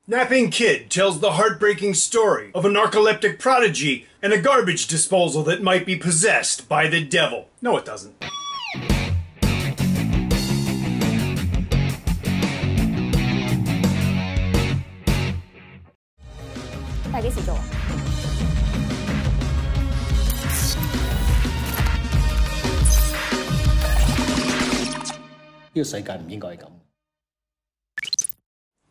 Napping Kid tells the heartbreaking story of a narcoleptic prodigy and a garbage disposal that might be possessed by the devil. No, it doesn't. 但係幾時做啊？呢個世界唔應該係咁。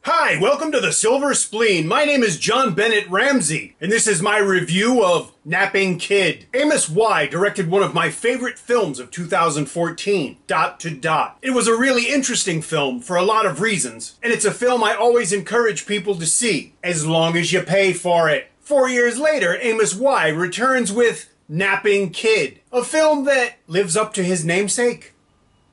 Hi, welcome to the Silver Spleen. My name is John Bennett Ramsey, and this is my review of Napping Kid. Amos Y directed one of my favorite films of 2014, Dot to Dot. It was a really interesting film for a lot of reasons, and it's a film I always encourage people to see, as long as you pay for it. 4 years later, Amos Y returns with Napping Kid, a film that lives up to his namesake.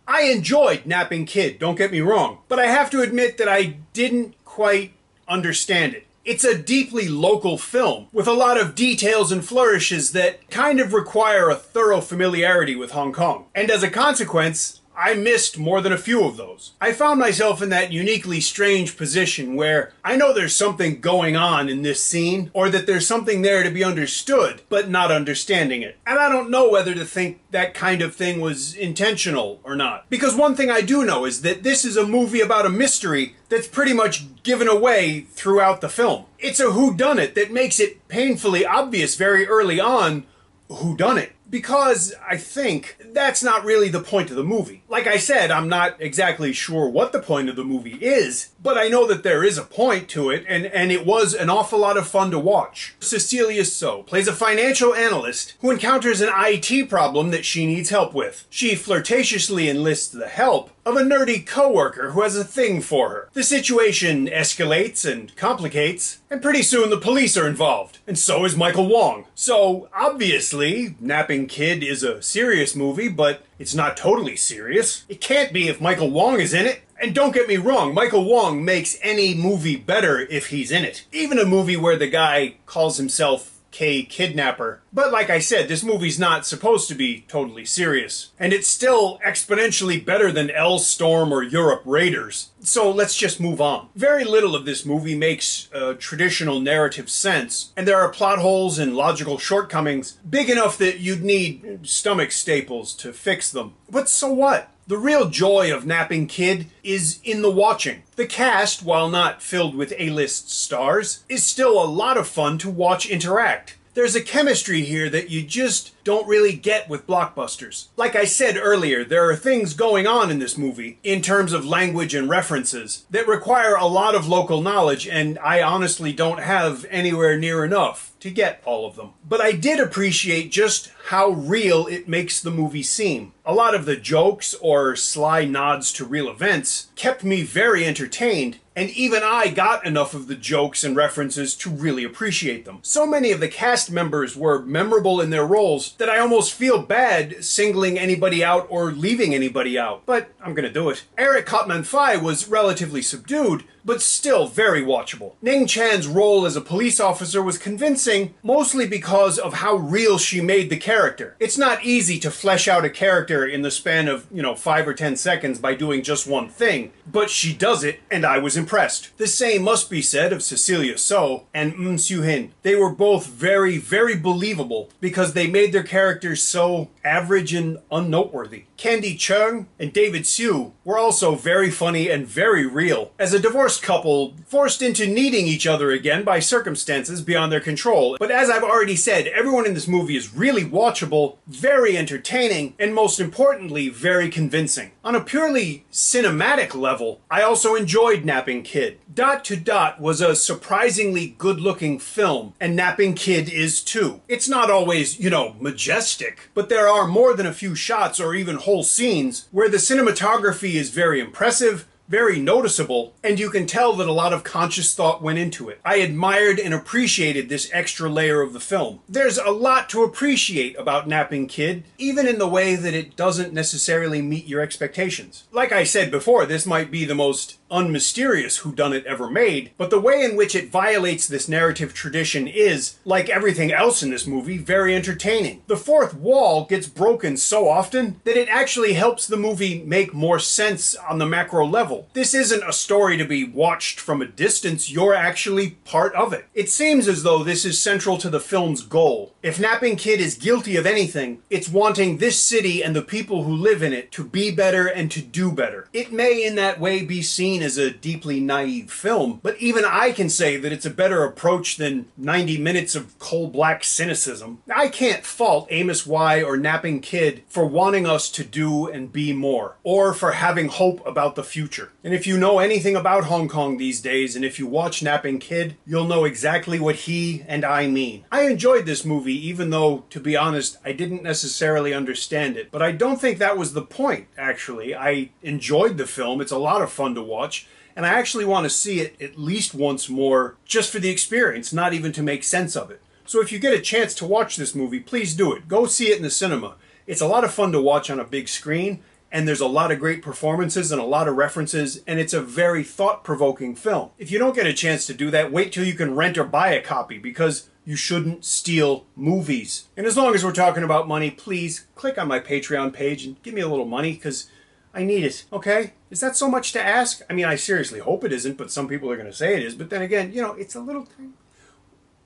I enjoyed Napping Kid, don't get me wrong, but I have to admit that I didn't quite understand it. It's a deeply local film, with a lot of details and flourishes that kind of require a thorough familiarity with Hong Kong. And as a consequence, I missed more than a few of those. I found myself in that uniquely strange position where I know there's something going on in this scene, or that there's something there to be understood, but not understanding it. And I don't know whether to think that kind of thing was intentional or not. Because one thing I do know is that this is a movie about a mystery that's pretty much given away throughout the film. It's a whodunit that makes it painfully obvious very early on whodunit. Because I think that's not really the point of the movie. Like I said, I'm not exactly sure what the point of the movie is, but I know that there is a point to it, and it was an awful lot of fun to watch. Cecilia So plays a financial analyst who encounters an IT problem that she needs help with. She flirtatiously enlists the help of a nerdy coworker who has a thing for her. The situation escalates and complicates, and pretty soon the police are involved, and so is Michael Wong. So, obviously, Napping Kid is a serious movie, but it's not totally serious. It can't be if Michael Wong is in it. And don't get me wrong, Michael Wong makes any movie better if he's in it. Even a movie where the guy calls himself K-Kidnapper. But like I said, this movie's not supposed to be totally serious. And it's still exponentially better than L-Storm or Europe Raiders. So let's just move on. Very little of this movie makes traditional narrative sense, and there are plot holes and logical shortcomings big enough that you'd need stomach staples to fix them. But so what? The real joy of Napping Kid is in the watching. The cast, while not filled with A-list stars, is still a lot of fun to watch interact. There's a chemistry here that you just don't really get with blockbusters. Like I said earlier, there are things going on in this movie, in terms of language and references, that require a lot of local knowledge, and I honestly don't have anywhere near enough to get all of them. But I did appreciate just how real it makes the movie seem. A lot of the jokes or sly nods to real events kept me very entertained, and even I got enough of the jokes and references to really appreciate them. So many of the cast members were memorable in their roles that I almost feel bad singling anybody out or leaving anybody out, but I'm gonna do it. Eric Kotman-Fai was relatively subdued, but still very watchable. Ning Chan's role as a police officer was convincing, mostly because of how real she made the character. It's not easy to flesh out a character in the span of, 5 or 10 seconds by doing just one thing, but she does it, and I was impressed. The same must be said of Cecilia So and Soo-hin. They were both very, very believable because they made their characters so average and unnoteworthy. Candy Chung and David Siu were also very funny and very real. As a divorced couple, forced into needing each other again by circumstances beyond their control. But as I've already said, everyone in this movie is really watchable, very entertaining, and most importantly, very convincing. On a purely cinematic level, I also enjoyed Napping Kid. Dot to Dot was a surprisingly good-looking film, and Napping Kid is too. It's not always, majestic, but there are more than a few shots or even whole scenes where the cinematography is very impressive, very noticeable, and you can tell that a lot of conscious thought went into it. I admired and appreciated this extra layer of the film. There's a lot to appreciate about Napping Kid, even in the way that it doesn't necessarily meet your expectations. Like I said before, this might be the most unmysterious whodunit ever made, but the way in which it violates this narrative tradition is, like everything else in this movie, very entertaining. The fourth wall gets broken so often that it actually helps the movie make more sense on the macro level. whole. This isn't a story to be watched from a distance, you're actually part of it. It seems as though this is central to the film's goal. If Napping Kid is guilty of anything, it's wanting this city and the people who live in it to be better and to do better. It may in that way be seen as a deeply naive film, but even I can say that it's a better approach than 90 minutes of coal-black cynicism. I can't fault Amos Y or Napping Kid for wanting us to do and be more, or for having hope about the future. And if you know anything about Hong Kong these days, and if you watch Napping Kid, you'll know exactly what he and I mean. I enjoyed this movie, even though, to be honest, I didn't necessarily understand it. But I don't think that was the point, actually. I enjoyed the film. It's a lot of fun to watch. And I actually want to see it at least once more, just for the experience, not even to make sense of it. So if you get a chance to watch this movie, please do it. Go see it in the cinema. It's a lot of fun to watch on a big screen, and there's a lot of great performances and a lot of references, and it's a very thought-provoking film. If you don't get a chance to do that, wait till you can rent or buy a copy, because you shouldn't steal movies. And as long as we're talking about money, please click on my Patreon page and give me a little money, because I need it, okay? Is that so much to ask? I mean, I seriously hope it isn't, but some people are going to say it is. But then again, you know, it's a little thing.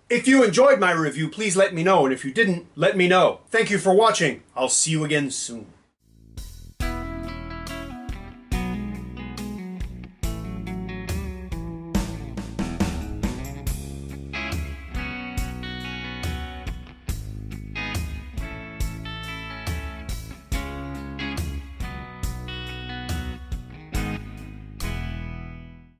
If you enjoyed my review, please let me know. And if you didn't, let me know. Thank you for watching. I'll see you again soon.